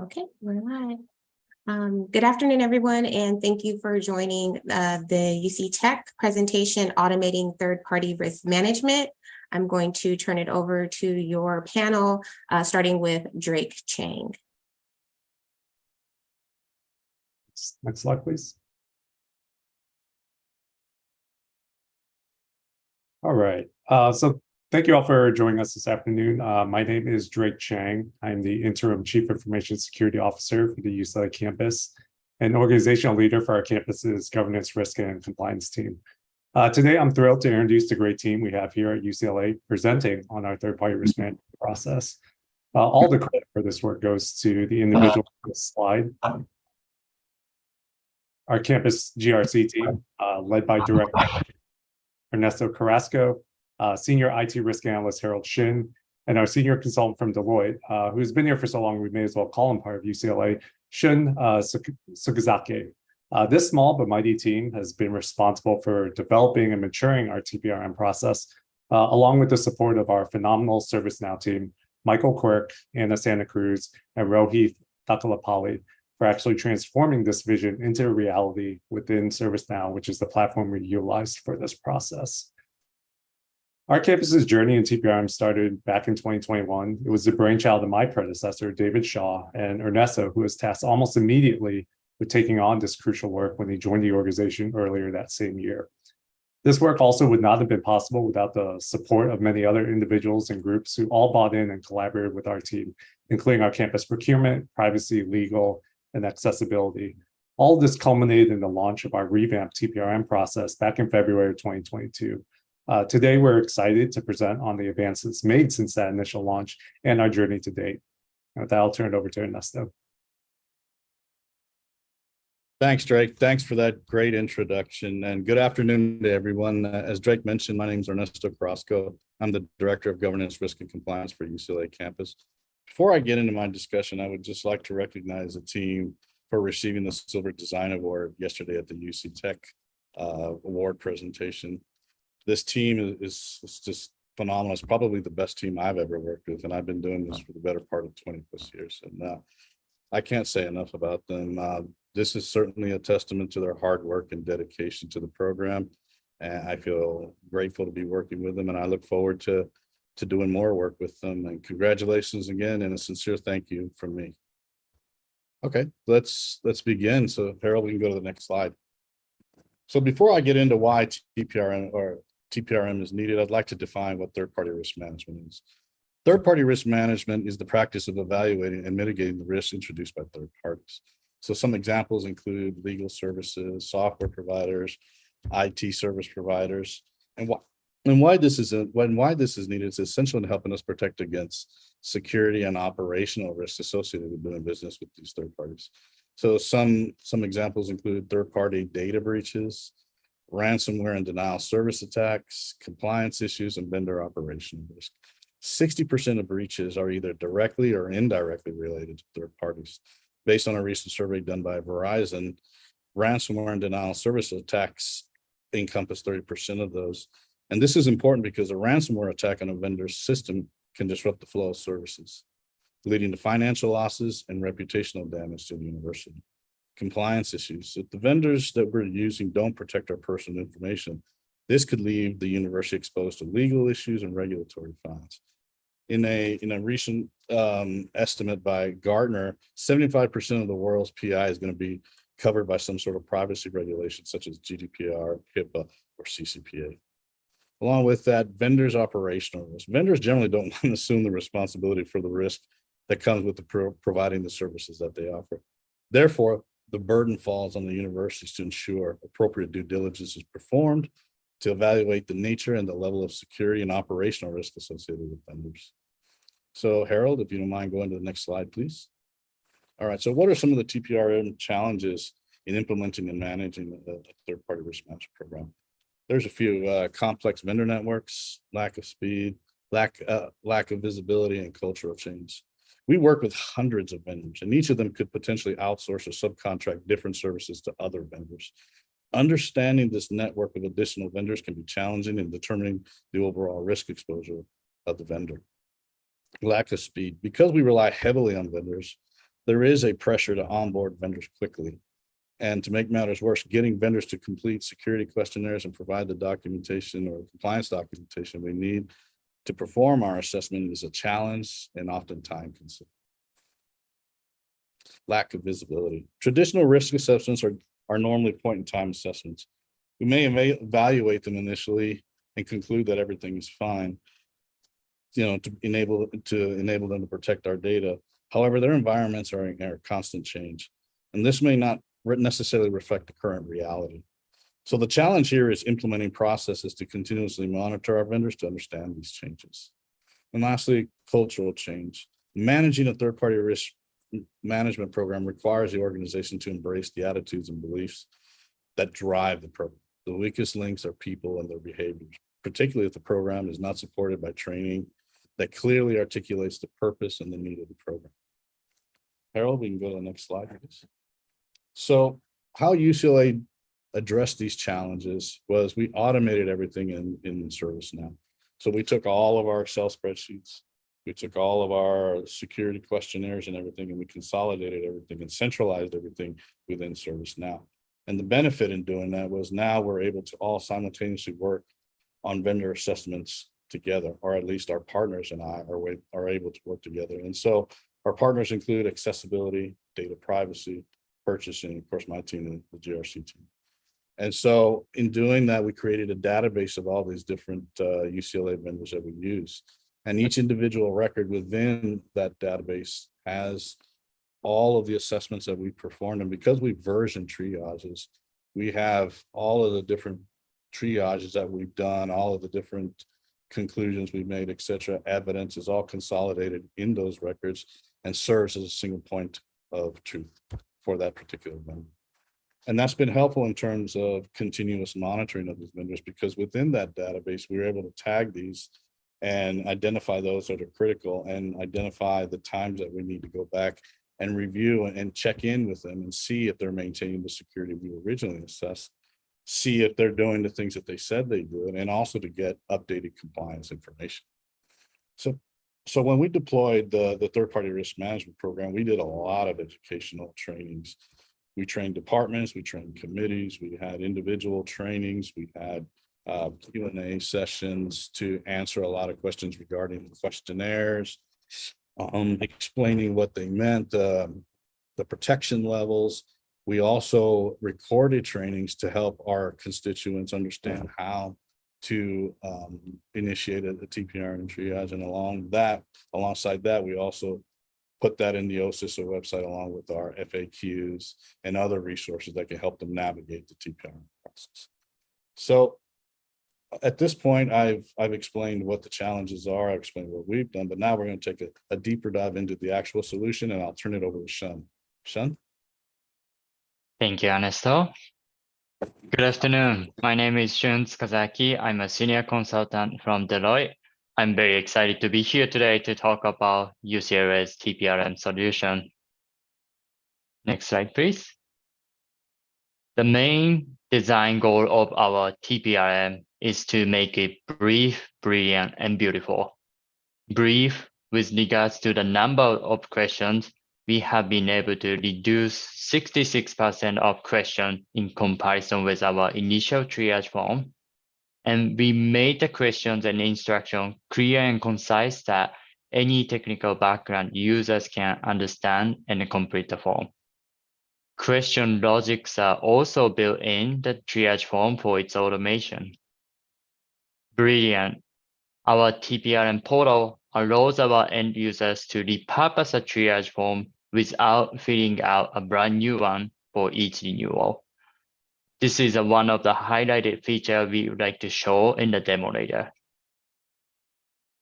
Okay, we're live. Good afternoon, everyone, and thank you for joining the UC Tech presentation, Automating Third-Party Risk Management. I'm going to turn it over to your panel, starting with Drake Chang. Next slide, please. All right, so thank you all for joining us this afternoon. My name is Drake Chang. I'm the Interim Chief Information Security Officer for the UCLA campus and organizational leader for our campus's governance, risk, and compliance team. Today, I'm thrilled to introduce the great team we have here at UCLA presenting on our third-party risk management process. All the credit for this work goes to the individual on this slide. Our campus GRC team, led by Director Ernesto Carrasco, Senior IT Risk Analyst Harold Shin, and our Senior Consultant from Deloitte, who's been here for so long we may as well call him part of UCLA, Shun Sugazake. This small but mighty team has been responsible for developing and maturing our TPRM process, along with the support of our phenomenal ServiceNow team, Michael Quirk, Anna Santa Cruz, and Rohith Takalapalli, for actually transforming this vision into a reality within ServiceNow, which is the platform we utilized for this process. Our campus's journey in TPRM started back in 2021. It was the brainchild of my predecessor, David Shaw, and Ernesto, who was tasked almost immediately with taking on this crucial work when he joined the organization earlier that same year. This work also would not have been possible without the support of many other individuals and groups who all bought in and collaborated with our team, including our campus procurement, privacy, legal, and accessibility. All of this culminated in the launch of our revamped TPRM process back in February of 2022. Today, we're excited to present on the advances made since that initial launch and our journey to date. With that, I'll turn it over to Ernesto. Thanks, Drake. Thanks for that great introduction, and good afternoon to everyone. As Drake mentioned, my name is Ernesto Carrasco. I'm the Director of Governance, Risk, and Compliance for UCLA campus. Before I get into my discussion, I would just like to recognize the team for receiving the Silver Design Award yesterday at the UC Tech award presentation. This team is just phenomenal. It's probably the best team I've ever worked with, and I've been doing this for the better part of 20 plus years. And I can't say enough about them. This is certainly a testament to their hard work and dedication to the program. And I feel grateful to be working with them, and I look forward to doing more work with them. And congratulations again, and a sincere thank you from me. Okay, let's begin. So Harold, we can go to the next slide. So before I get into why TPRM is needed, I'd like to define what third-party risk management is. Third-party risk management is the practice of evaluating and mitigating the risks introduced by third parties. So some examples include legal services, software providers, IT service providers, and why this is needed. It's essential in helping us protect against security and operational risks associated with doing business with these third parties. So some examples include third-party data breaches, ransomware and denial of service attacks, compliance issues, and vendor operational risk. 60% of breaches are either directly or indirectly related to third parties. Based on a recent survey done by Verizon, ransomware and denial of service attacks encompass 30% of those. And this is important because a ransomware attack on a vendor's system can disrupt the flow of services, leading to financial losses and reputational damage to the university. Compliance issues. If the vendors that we're using don't protect our personal information, this could leave the university exposed to legal issues and regulatory fines. In a recent estimate by Gartner, 75% of the world's PI is going to be covered by some sort of privacy regulation, such as GDPR, HIPAA, or CCPA. Along with that, vendors' operational risk. Vendors generally don't want to assume the responsibility for the risk that comes with providing the services that they offer. Therefore, the burden falls on the universities to ensure appropriate due diligence is performed to evaluate the nature and the level of security and operational risk associated with vendors. So Harold, if you don't mind going to the next slide, please. All right, so what are some of the TPRM challenges in implementing and managing a third-party risk management program? There's a few: complex vendor networks, lack of speed, lack of visibility, and cultural change. We work with hundreds of vendors, and each of them could potentially outsource or subcontract different services to other vendors. Understanding this network of additional vendors can be challenging in determining the overall risk exposure of the vendor. Lack of speed. Because we rely heavily on vendors, there is a pressure to onboard vendors quickly. And to make matters worse, getting vendors to complete security questionnaires and provide the documentation or compliance documentation we need to perform our assessment is a challenge and often time consuming. Lack of visibility. Traditional risk assessments are normally point in time assessments. We may evaluate them initially and conclude that everything is fine, to enable them to protect our data. However, their environments are in constant change, and this may not necessarily reflect the current reality. So the challenge here is implementing processes to continuously monitor our vendors to understand these changes. And lastly, cultural change. Managing a third-party risk management program requires the organization to embrace the attitudes and beliefs that drive the program. The weakest links are people and their behaviors, particularly if the program is not supported by training that clearly articulates the purpose and the need of the program. Harold, we can go to the next slide, please. So how UCLA addressed these challenges was we automated everything in ServiceNow. So we took all of our Excel spreadsheets, we took all of our security questionnaires and everything, and we consolidated everything and centralized everything within ServiceNow. And the benefit in doing that was now we're able to all simultaneously work on vendor assessments together, or at least our partners and I are able to work together. And so our partners include accessibility, data privacy, purchasing, of course, my team, the GRC team. And so in doing that, we created a database of all these different UCLA vendors that we use. And each individual record within that database has all of the assessments that we performed. And because we version triages, we have all of the different triages that we've done, all of the different conclusions we've made, et cetera. Evidence is all consolidated in those records and serves as a single point of truth for that particular vendor. And that's been helpful in terms of continuous monitoring of these vendors, because within that database, we were able to tag these and identify those that are critical and identify the times that we need to go back and review and check in with them and see if they're maintaining the security we originally assessed, see if they're doing the things that they said they do, and also to get updated compliance information. So when we deployed the third-party risk management program, we did a lot of educational trainings. We trained departments, we trained committees, we had individual trainings, we had Q&A sessions to answer a lot of questions regarding questionnaires, explaining what they meant, the protection levels. We also recorded trainings to help our constituents understand how to initiate a TPR and triage. And alongside that, we also put that in the OCISO website along with our FAQs and other resources that can help them navigate the TPR process. So at this point, I've explained what the challenges are, I've explained what we've done, but now we're going to take a deeper dive into the actual solution, and I'll turn it over to Shun. Shun? Thank you, Ernesto. Good afternoon. My name is Shun Tsukazaki. I'm a senior consultant from Deloitte. I'm very excited to be here today to talk about UCLA's TPRM solution. Next slide, please. The main design goal of our TPRM is to make it brief, brilliant, and beautiful. Brief with regards to the number of questions. We have been able to reduce 66% of questions in comparison with our initial triage form. And we made the questions and instruction clear and concise that any technical background users can understand and complete the form. Question logics are also built in the triage form for its automation. Brilliant. Our TPRM portal allows our end users to repurpose a triage form without filling out a brand new one for each renewal. This is one of the highlighted features we would like to show in the demo later.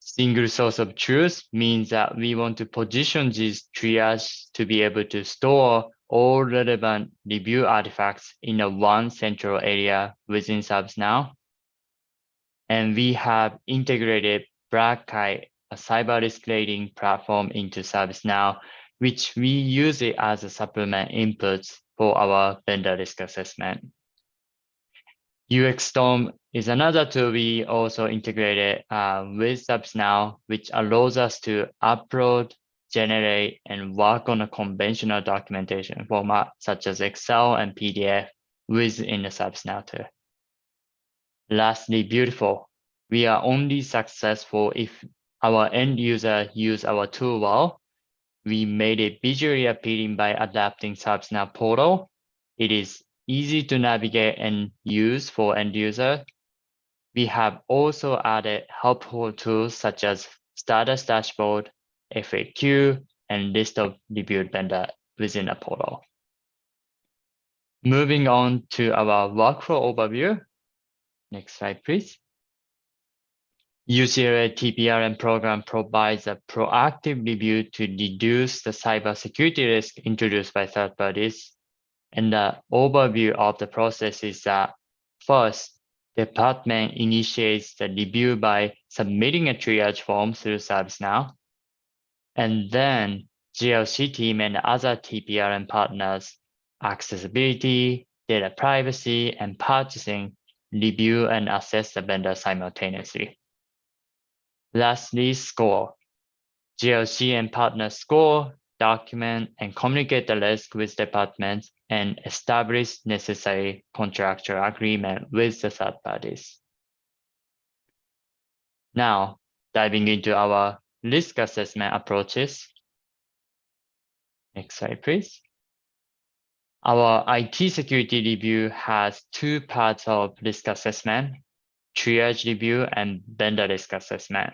Single source of truth means that we want to position this triage to be able to store all relevant review artifacts in one central area within ServiceNow. And we have integrated Black Kite, a cyber risk rating platform, into ServiceNow, which we use it as a supplement inputs for our vendor risk assessment. UXStorm is another tool we also integrated with ServiceNow, which allows us to upload generate, and work on a conventional documentation format such as Excel and PDF within the ServiceNow tool. Lastly, beautiful. We are only successful if our end user use our tool well. We made it visually appealing by adapting ServiceNow portal. It is easy to navigate and use for end user. We have also added helpful tools such as status dashboard, FAQ, and list of reviewed vendor within a portal. Moving on to our workflow overview. Next slide, please. UCLA TPRM program provides a proactive review to reduce the cybersecurity risk introduced by third parties. And the overview of the process is that first, department initiates the review by submitting a triage form through ServiceNow. And then GLC team and other TPRM partners, accessibility, data privacy, and purchasing review and assess the vendor simultaneously. Lastly, score. GLC and partners score, document, and communicate the risk with departments and establish necessary contractual agreement with the third parties. Now, diving into our risk assessment approaches. Next slide, please. Our IT security review has two parts of risk assessment: triage review and vendor risk assessment.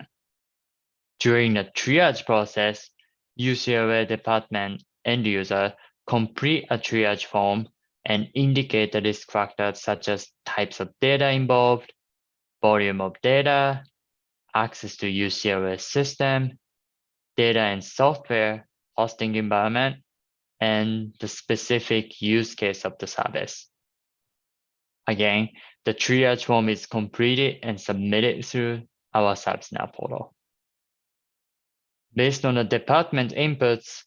During the triage process, UCLA department end user complete a triage form and indicate the risk factors such as types of data involved, volume of data, access to UCLA system, data and software, hosting environment, and the specific use case of the service. Again, the triage form is completed and submitted through our ServiceNow portal. Based on the department inputs,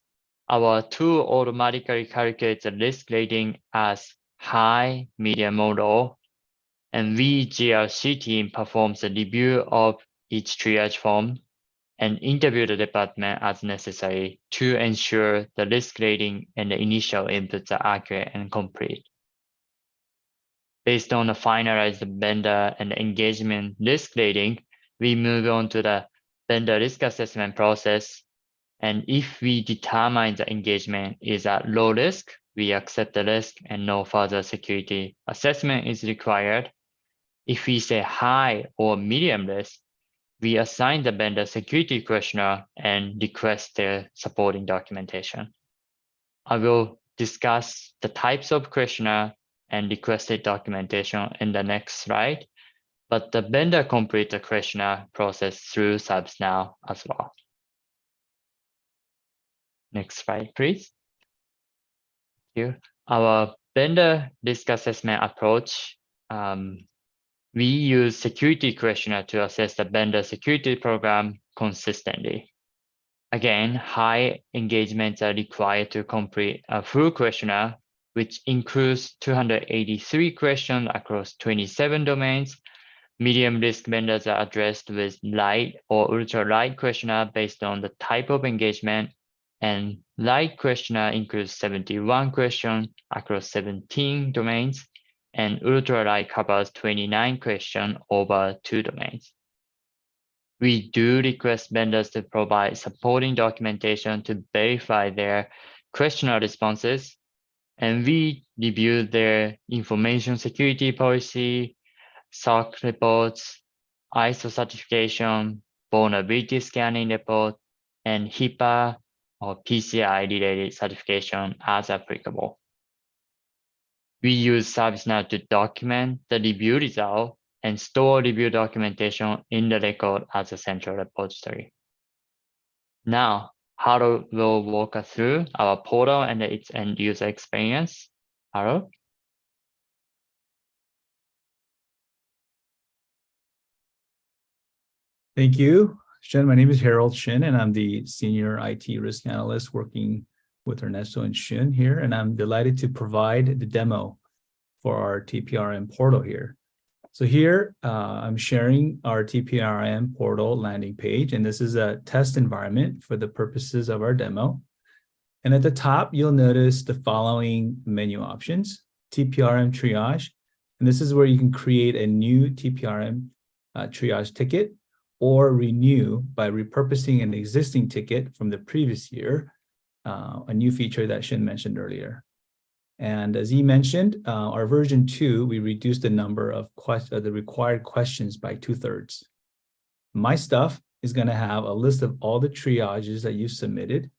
our tool automatically calculates the risk rating as high, medium, or low, and we GRC team performs a review of each triage form and interview the department as necessary to ensure the risk rating and the initial inputs are accurate and complete. Based on the finalized vendor and engagement risk rating, we move on to the vendor risk assessment process. And if we determine the engagement is at low risk, we accept the risk and no further security assessment is required. If we say high or medium risk, we assign the vendor security questionnaire and request their supporting documentation. I will discuss the types of questionnaire and requested documentation in the next slide, but the vendor complete the questionnaire process through ServiceNow as well. Next slide, please. Here, our vendor risk assessment approach. We use security questionnaire to assess the vendor security program consistently. Again, high engagements are required to complete a full questionnaire, which includes 283 questions across 27 domains. Medium risk vendors are addressed with light or ultra light questionnaire based on the type of engagement, and light questionnaire includes 71 questions across 17 domains, and ultra light covers 29 questions over 2 domains. We do request vendors to provide supporting documentation to verify their questionnaire responses, and we review their information security policy, SOC reports, ISO certification, vulnerability scanning report, and HIPAA or PCI related certification as applicable. We use ServiceNow to document the review result and store review documentation in the record as a central repository. Now, Harold will walk us through our portal and its end user experience. Harold? Thank you, Shin. My name is Harold Shin, and I'm the Senior IT Risk Analyst working with Ernesto and Shin here, and I'm delighted to provide the demo for our TPRM portal here. So here I'm sharing our TPRM portal landing page, and this is a test environment for the purposes of our demo. And at the top, you'll notice the following menu options: TPRM triage. And this is where you can create a new TPRM triage ticket or renew by repurposing an existing ticket from the previous year, a new feature that Shin mentioned earlier. And as he mentioned, our version 2, we reduced the number of the required questions by 2/3. My stuff is going to have a list of all the triages that you submitted.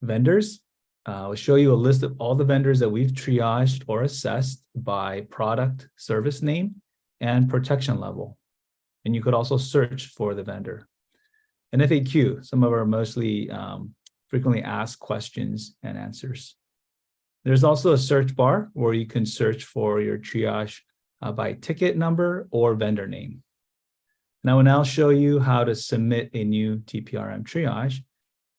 Vendors, I'll show you a list of all the vendors that we've triaged or assessed by product, service name, and protection level. And you could also search for the vendor. An FAQ, some of our mostly frequently asked questions and answers. There's also a search bar where you can search for your triage by ticket number or vendor name. And I will now show you how to submit a new TPRM triage.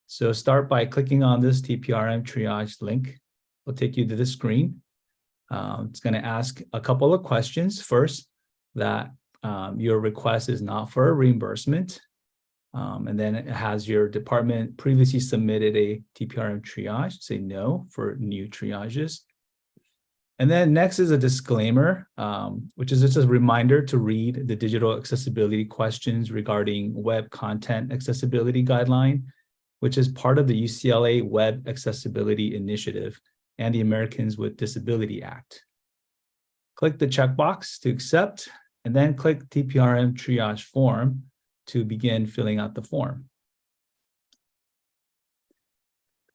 So start by clicking on this TPRM triage link. It'll take you to this screen. It's going to ask a couple of questions. First, that your request is not for a reimbursement. And then it has your department previously submitted a TPRM triage. Say no for new triages. And then next is a disclaimer, which is just a reminder to read the digital accessibility questions regarding web content accessibility guideline, which is part of the UCLA Web Accessibility Initiative and the Americans with Disability Act. Click the checkbox to accept, and then click TPRM triage form to begin filling out the form.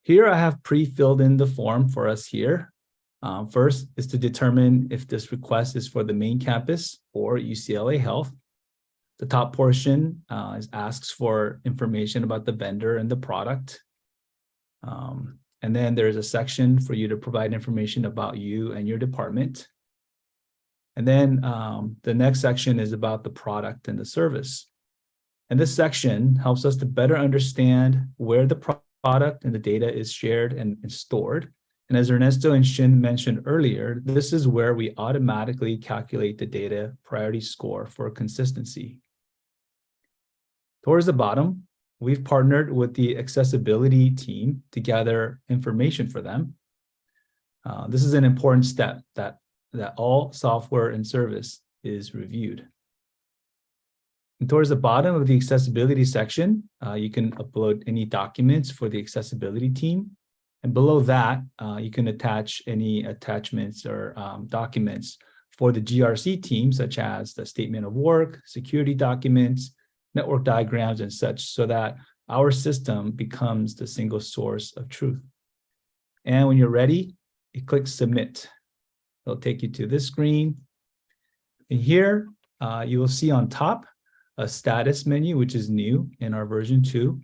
Here I have pre-filled in the form for us here. First is to determine if this request is for the main campus or UCLA Health. The top portion asks for information about the vendor and the product. And then there's a section for you to provide information about you and your department. And then the next section is about the product and the service. And this section helps us to better understand where the product and the data is shared and stored. And as Ernesto and Shin mentioned earlier, this is where we automatically calculate the data priority score for consistency. Towards the bottom, we've partnered with the accessibility team to gather information for them. This is an important step that all software and service is reviewed. And towards the bottom of the accessibility section, you can upload any documents for the accessibility team. And below that, you can attach any attachments or documents for the GRC team, such as the statement of work, security documents, network diagrams, and such, so that our system becomes the single source of truth. And when you're ready, you click submit. It'll take you to this screen. And here, you will see on top a status menu, which is new in our version 2.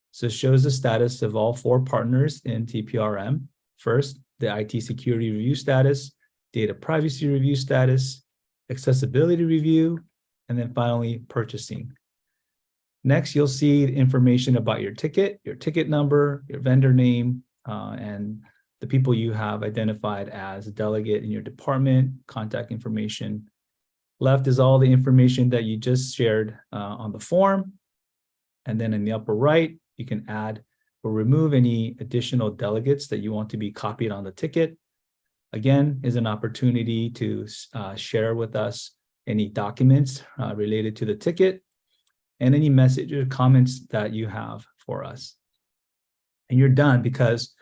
So it shows the status of all 4 partners in TPRM. First, the IT security review status, data privacy review status, accessibility review, and then finally purchasing. Next, you'll see information about your ticket number, your vendor name, and the people you have identified as a delegate in your department, contact information. Left is all the information that you just shared on the form. And then in the upper right, you can add or remove any additional delegates that you want to be copied on the ticket. Again, is an opportunity to share with us any documents related to the ticket and any message or comments that you have for us. And you're done because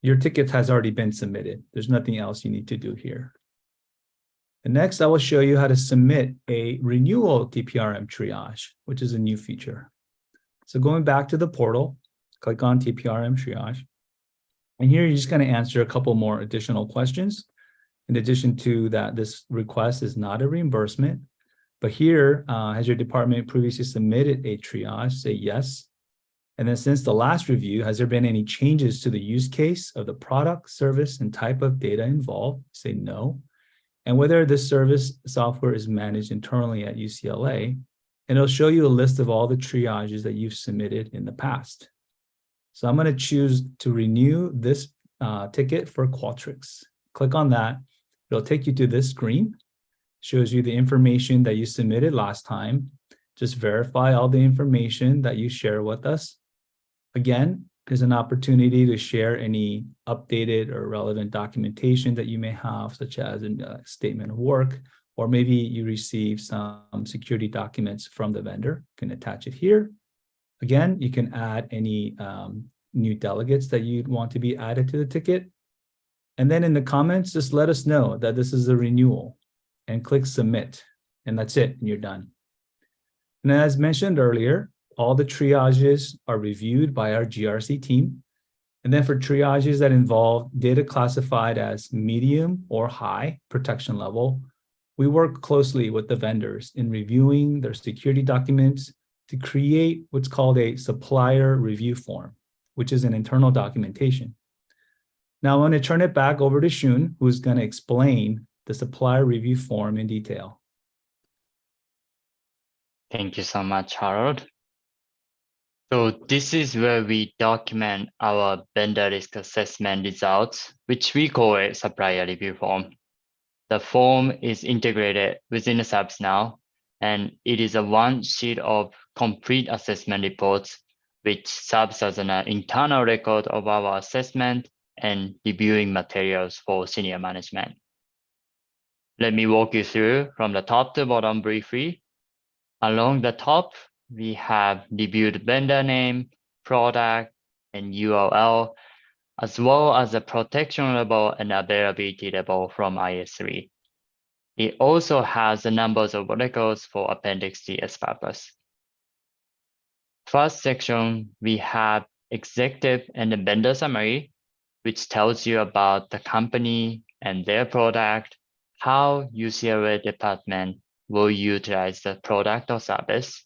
your ticket has already been submitted. There's nothing else you need to do here. And next, I will show you how to submit a renewal TPRM triage, which is a new feature. So going back to the portal, click on TPRM triage. And here you're just going to answer a couple more additional questions. In addition to that, this request is not a reimbursement. But here, has your department previously submitted a triage? Say yes. And then since the last review, has there been any changes to the use case of the product, service, and type of data involved? Say no. And whether this service software is managed internally at UCLA, and it'll show you a list of all the triages that you've submitted in the past. So I'm going to choose to renew this ticket for Qualtrics. Click on that. It'll take you to this screen. shows you the information that you submitted last time. Just verify all the information that you share with us. Again, there's an opportunity to share any updated or relevant documentation that you may have, such as a statement of work, or maybe you receive some security documents from the vendor. You can attach it here. Again, you can add any new delegates that you'd want to be added to the ticket. And then in the comments, just let us know that this is a renewal and click submit. And that's it, and you're done. And as mentioned earlier, all the triages are reviewed by our GRC team. And then for triages that involve data classified as medium or high protection level, we work closely with the vendors in reviewing their security documents to create what's called a supplier review form, which is an internal documentation. Now I want to turn it back over to Shun, who's going to explain the supplier review form in detail. Thank you so much, Harold. So this is where we document our vendor risk assessment results, which we call a supplier review form. The form is integrated within the ServiceNow, and it is a one sheet of complete assessment reports, which serves as an internal record of our assessment and reviewing materials for senior management. Let me walk you through from the top to bottom briefly. Along the top, we have reviewed vendor name, product, and URL, as well as the protection level and availability level from IS3. It also has the numbers of records for Appendix-D as purpose. First section, we have executive and the vendor summary, which tells you about the company and their product, how UCLA department will utilize the product or service.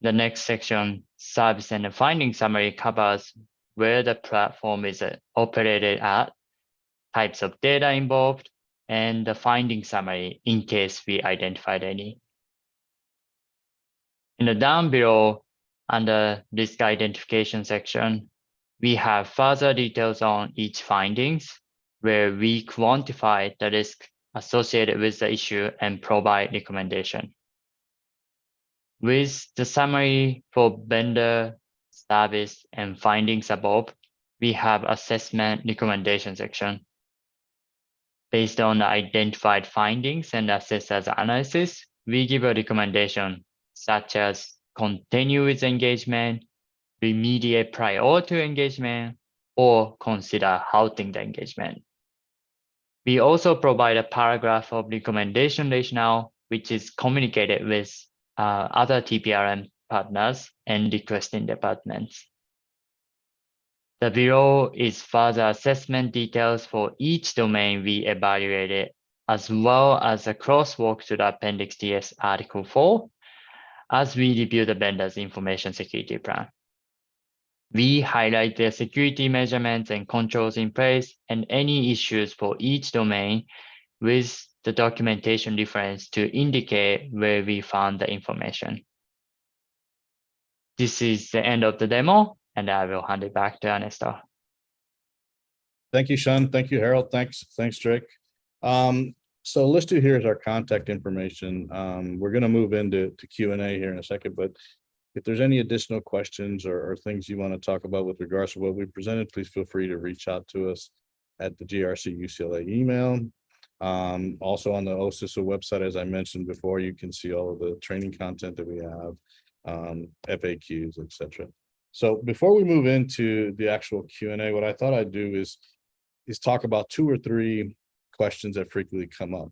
The next section, service and the finding summary, covers where the platform is operated at, types of data involved, and the finding summary in case we identified any. In the down below, under risk identification section, we have further details on each findings, where we quantify the risk associated with the issue and provide recommendation. With the summary for vendor, service, and findings above, we have assessment recommendation section. Based on the identified findings and assessor's analysis, we give a recommendation such as continue with engagement, remediate prior to engagement, or consider halting the engagement. We also provide a paragraph of recommendation rationale, which is communicated with other TPRM partners and requesting departments. The below is further assessment details for each domain we evaluated, as well as a crosswalk to the Appendix-D Article 4, as we review the vendor's information security plan. We highlight the security measurements and controls in place and any issues for each domain with the documentation reference to indicate where we found the information. This is the end of the demo, and I will hand it back to Ernesto. Thank you, Sean. Thank you, Harold. Thanks, Drake. So listed here is our contact information. We're going to move into Q&A here in a second, but if there's any additional questions or things you want to talk about with regards to what we presented, please feel free to reach out to us at the GRC UCLA email. Also on the OCISO website, as I mentioned before, you can see all of the training content that we have, FAQs, etc. So before we move into the actual Q&A, what I thought I'd do is talk about 2 or 3 questions that frequently come up.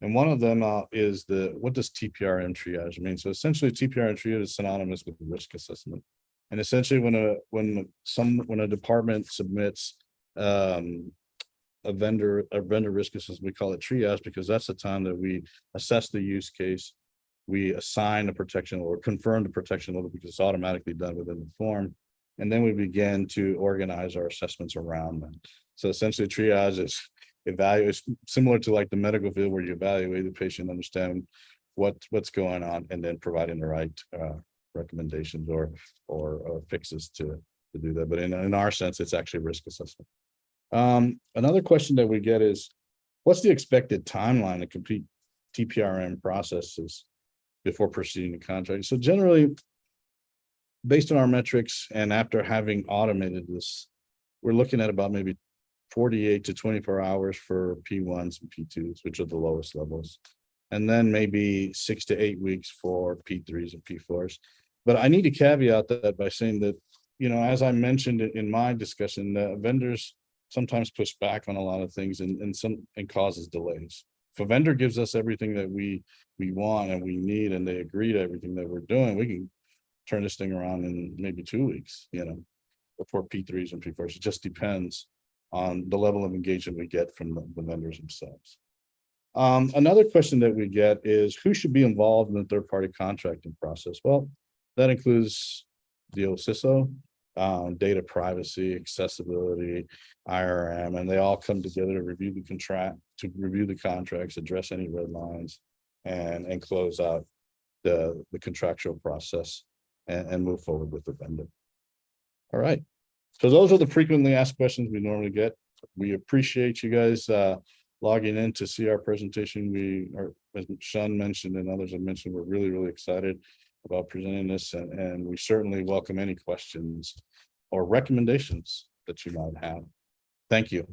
And one of them is what does TPRM triage mean? So essentially, TPRM triage is synonymous with risk assessment. And essentially, when a department submits a vendor risk assessment, we call it triage because that's the time that we assess the use case, we assign the protection or confirm the protection level because it's automatically done within the form, and then we begin to organize our assessments around them. So essentially, triage is evaluate, similar to like the medical field where you evaluate the patient, understand what's going on, and then providing the right recommendations or fixes to do that. But in our sense, it's actually risk assessment. Another question that we get is, what's the expected timeline to complete TPRM processes before proceeding to contract. So generally, based on our metrics and after having automated this, we're looking at about maybe 48 to 24 hours for P1s and P2s, which are the lowest levels. And then maybe 6 to 8 weeks for P3s and P4s. But I need to caveat that by saying that, you know, as I mentioned in my discussion, vendors sometimes push back on a lot of things and causes delays. If a vendor gives us everything that we want and we need, and they agree to everything that we're doing, we can turn this thing around in maybe 2 weeks, you know, before P3s and P4s. It just depends on the level of engagement we get from the vendors themselves. Another question that we get is who should be involved in the third-party contracting process? Well, that includes the OCISO, data privacy, accessibility, IRM, and they all come together to review the contracts, address any red lines, and close out the contractual process and move forward with the vendor. All right. So those are the frequently asked questions we normally get. We appreciate you guys logging in to see our presentation. We are, as Sean mentioned and others have mentioned, we're really, really excited about presenting this, and we certainly welcome any questions or recommendations that you might have. Thank you.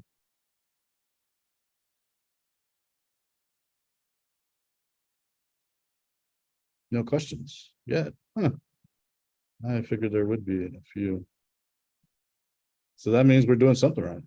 No questions yet? Huh. I figured there would be a few. So that means we're doing something right.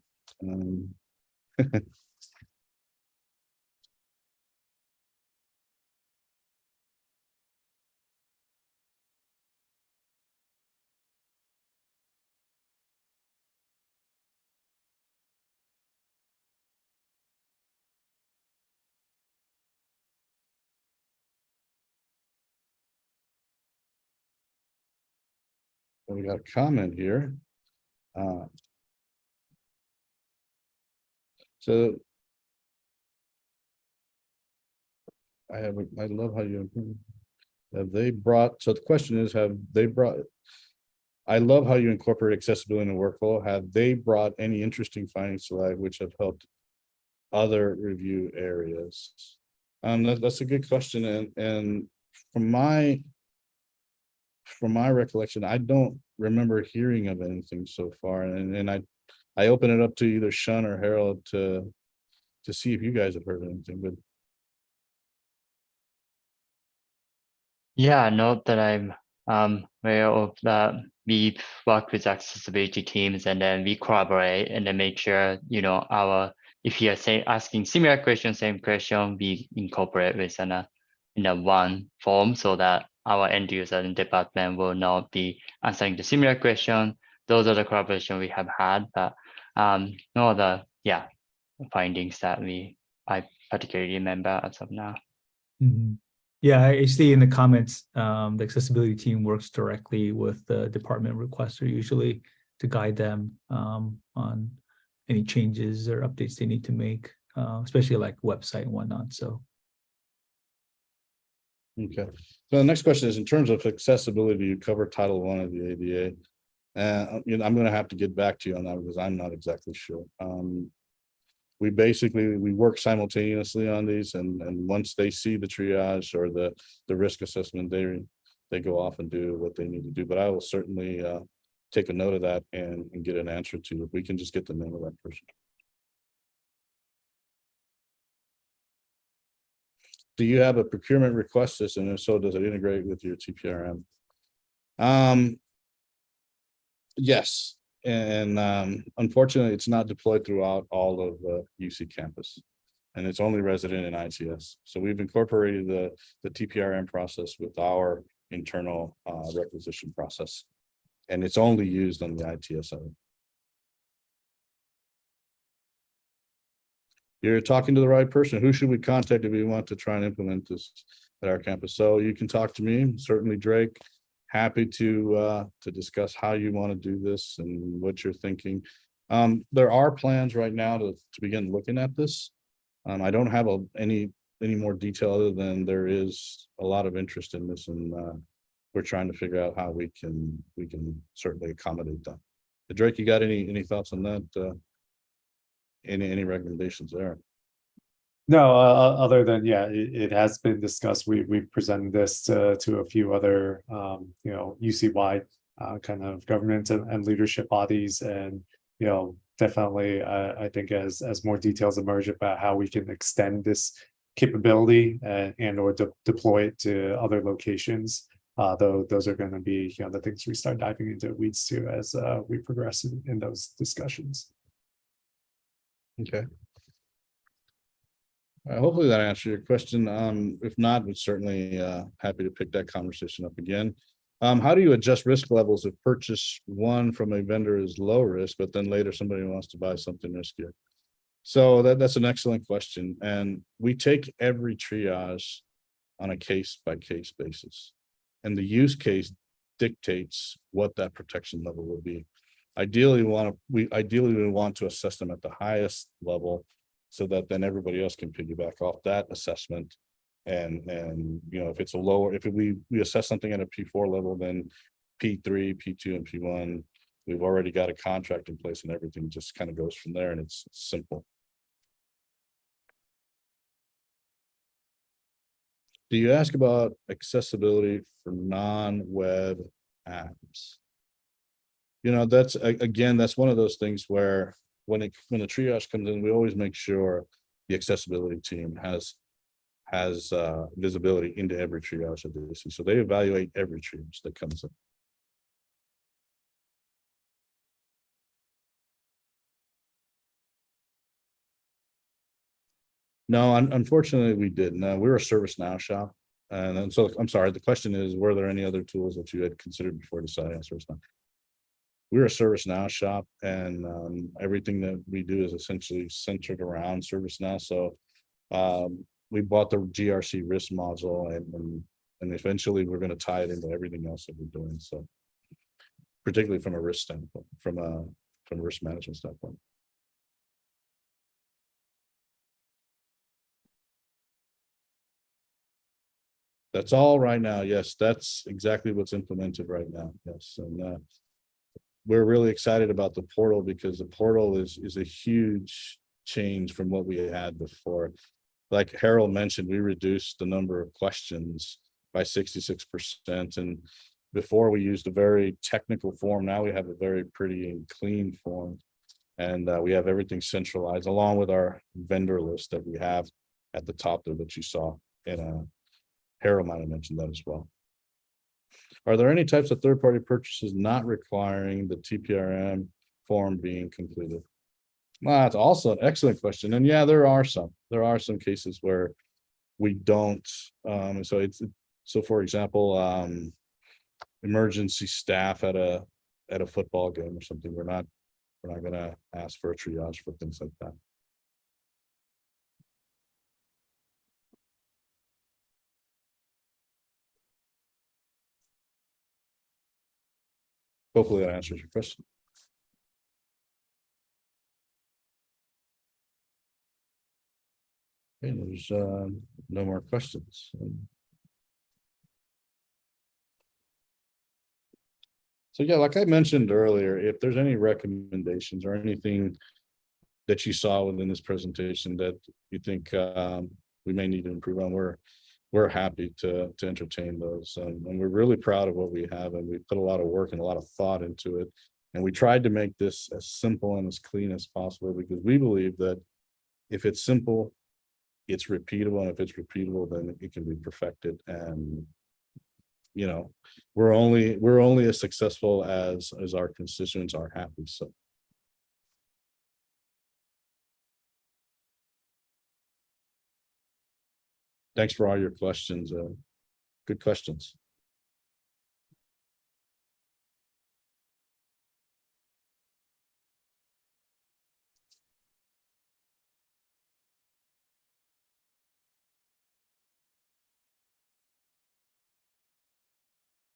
We got a comment here. So I love how you have they brought, so the question is, have they brought, I love how you incorporate accessibility in the workflow. Have they brought any interesting findings to light which have helped other review areas? That's a good question. And from my recollection, I don't remember hearing of anything so far. And I open it up to either Sean or Harold to see if you guys have heard anything. But Yeah, note that I'm aware of that. We work with accessibility teams, and then we collaborate and then make sure, you know, if you're asking similar question, same question, we incorporate with in a one form so that our end user and department will not be answering the similar question. Those are the collaboration we have had, but no other findings that I particularly remember as of now. Mhm. Yeah, I see in the comments, the accessibility team works directly with the department requester usually to guide them on any changes or updates they need to make, especially like website and whatnot. So. okay. So the next question is, in terms of accessibility, you cover Title I of the ADA. You know, I'm going to have to get back to you on that because I'm not exactly sure. We work simultaneously on these, and once they see the triage or the risk assessment, they go off and do what they need to do. But I will certainly take a note of that and get an answer to you. If we can just get the name of that person. Do you have a procurement request system? And if so, does it integrate with your TPRM? Yes. And unfortunately, it's not deployed throughout all of the UC campus, and it's only resident in ITS. So we've incorporated the TPRM process with our internal requisition process, and it's only used on the ITS side. You're talking to the right person. Who should we contact if we want to try and implement this at our campus? So you can talk to me, certainly Drake. Happy to discuss how you want to do this and what you're thinking. There are plans right now to begin looking at this. I don't have any more detail other than there is a lot of interest in this, and we're trying to figure out how we can certainly accommodate that. Drake, you got any thoughts on that? Any recommendations there? No, other than, yeah, it has been discussed. We've presented this to a few other, UC-wide kind of government and leadership bodies. And, definitely, I think as more details emerge about how we can extend this capability and or deploy it to other locations, though those are going to be, the things we start diving into weeds to as we progress in those discussions. Okay. Hopefully that answered your question. If not, we're certainly happy to pick that conversation up again. How do you adjust risk levels if purchase one from a vendor is low risk, but then later somebody wants to buy something riskier? So that's an excellent question. And we take every triage on a case by case basis. And the use case dictates what that protection level will be. Ideally, we want to assess them at the highest level, so that then everybody else can piggyback off that assessment. And if it's a lower, if we assess something at a P4 level, then P3, P2, and P1, we've already got a contract in place, and everything just kind of goes from there, and it's simple. Do you ask about accessibility for non-web apps? That's again, that's one of those things where when the triage comes in, we always make sure the accessibility team has visibility into every triage that they see. So they evaluate every triage that comes in. No, unfortunately, we didn't. We're a ServiceNow shop. And so I'm sorry, the question is, were there any other tools that you had considered before deciding on ServiceNow? We're a ServiceNow shop, and everything that we do is essentially centered around ServiceNow. So we bought the GRC risk module, and eventually we're going to tie it into everything else that we're doing. So particularly from a risk standpoint, from a risk management standpoint. That's all right now. Yes, that's exactly what's implemented right now. Yes, and we're really excited about the portal, because the portal is a huge change from what we had before. Like Harold mentioned, we reduced the number of questions by 66%. And before we used a very technical form, now we have a very pretty and clean form. And we have everything centralized, along with our vendor list that we have at the top there that you saw. And Harold might have mentioned that as well. Are there any types of third-party purchases not requiring the TPRM form being completed? Well, that's also an excellent question. And yeah, there are some cases where we don't. So for example, emergency staff at a football game or something, we're not going to ask for a triage for things like that. Hopefully that answers your question. Okay, there's no more questions. So yeah, like I mentioned earlier, if there's any recommendations or anything that you saw within this presentation that you think we may need to improve on, we're happy to entertain those. And we're really proud of what we have, and we put a lot of work and a lot of thought into it. And we tried to make this as simple and as clean as possible, because we believe that if it's simple, it's repeatable, and if it's repeatable, then it can be perfected. And we're only as successful as our constituents are happy. So thanks for all your questions. Good questions.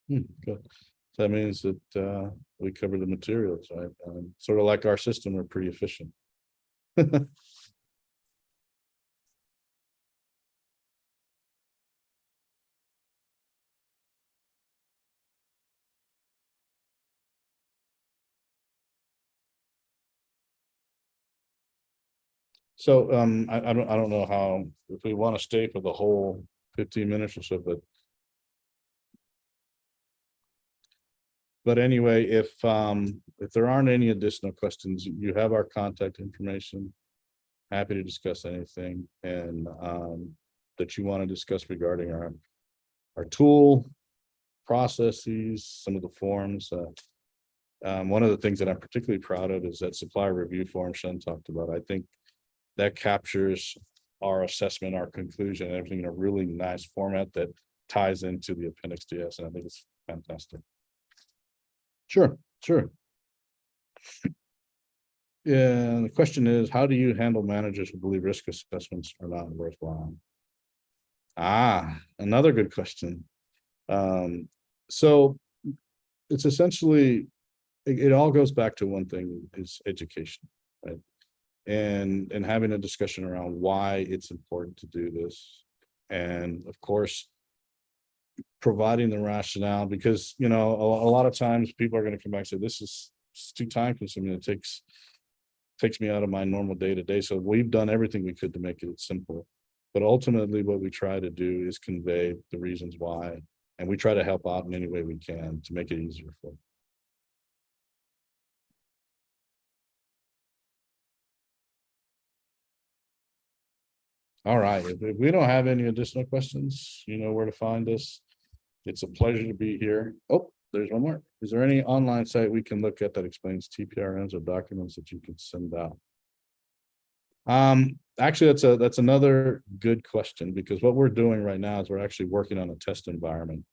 Good. So that means that we cover the materials, right? Sort of like our system, we're pretty efficient. So I don't know how, if we want to stay for the whole 15 minutes or so, but anyway, if there aren't any additional questions, you have our contact information. Happy to discuss anything and that you want to discuss regarding our tool processes, some of the forms. One of the things that I'm particularly proud of is that supplier review form Shen talked about. I think that captures our assessment, our conclusion, everything in a really nice format that ties into the appendix.D, and I think it's fantastic. Sure. Yeah, the question is, how do you handle managers who believe risk assessments are not worthwhile? Another good question. So it's essentially, it all goes back to one thing, is education, right? And having a discussion around why it's important to do this. And of course, providing the rationale, because, you know, a lot of times people are going to come back and say, this is too time consuming. It takes me out of my normal day-to-day. So we've done everything we could to make it simple. But ultimately, what we try to do is convey the reasons why, and we try to help out in any way we can to make it easier for them. All right, if we don't have any additional questions, you know where to find us. It's a pleasure to be here. Oh, there's one more. Is there any online site we can look at that explains TPRMs or documents that you can send out? Actually, that's another good question, because what we're doing right now is we're actually working on a test environment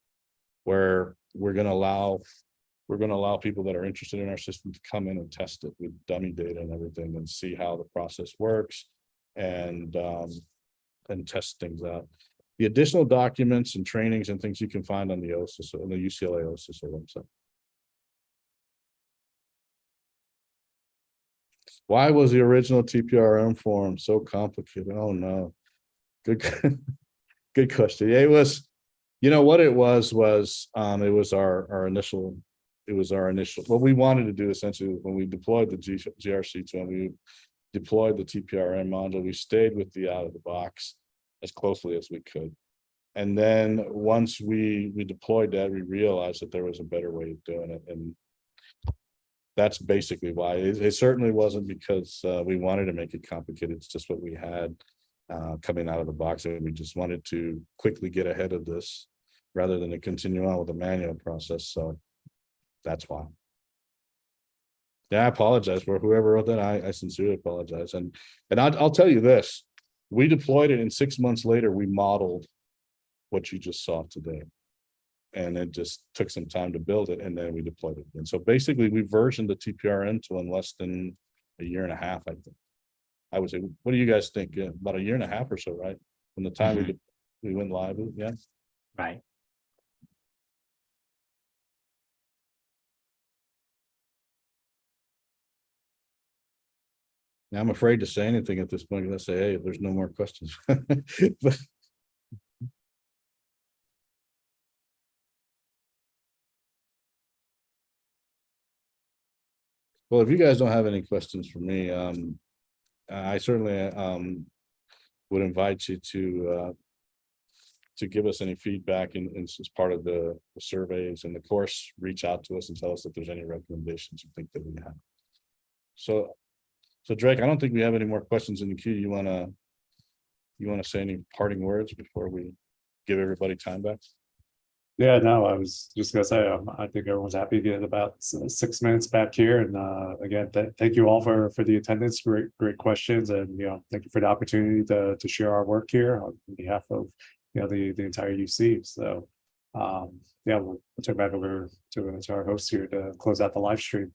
where we're going to allow people that are interested in our system to come in and test it with dummy data and everything and see how the process works and test things out. The additional documents and trainings and things you can find on the OSIS, on the UCLA OSIS website. Why was the original TPRM form so complicated? Oh no, good, good question. Yeah, it was, you know what it was it was our initial, what we wanted to do essentially when we deployed the GRC to, when we deployed the TPRM module, we stayed with the out of the box as closely as we could. And then once we deployed that, we realized that there was a better way of doing it. And that's basically why. It certainly wasn't because we wanted to make it complicated. It's just what we had coming out of the box, and we just wanted to quickly get ahead of this rather than to continue on with the manual process. So that's why. Yeah, I apologize for whoever wrote that. I sincerely apologize. And I'll tell you this, we deployed it, and 6 months later, we modeled what you just saw today. And it just took some time to build it, and then we deployed it. And so basically we versioned the TPRM to in less than a year and a half, I think. I would say, what do you guys think? Yeah, about a year and a half or so, right? From the time we went live, yeah. Right. Now I'm afraid to say anything at this point. Let's say, hey, there's no more questions. But, well, if you guys don't have any questions for me, I certainly would invite you to give us any feedback as part of the surveys, and of course, reach out to us and tell us if there's any recommendations you think that we have. So Drake, I don't think we have any more questions in the queue. You wanna say any parting words before we give everybody time back? Yeah, no, I was just gonna say, I think everyone's happy to get about 6 minutes back here. And again, thank you all for the attendance. Great questions, and thank you for the opportunity to share our work here on behalf of the entire UC. So yeah, we'll turn back over to our host here to close out the live stream.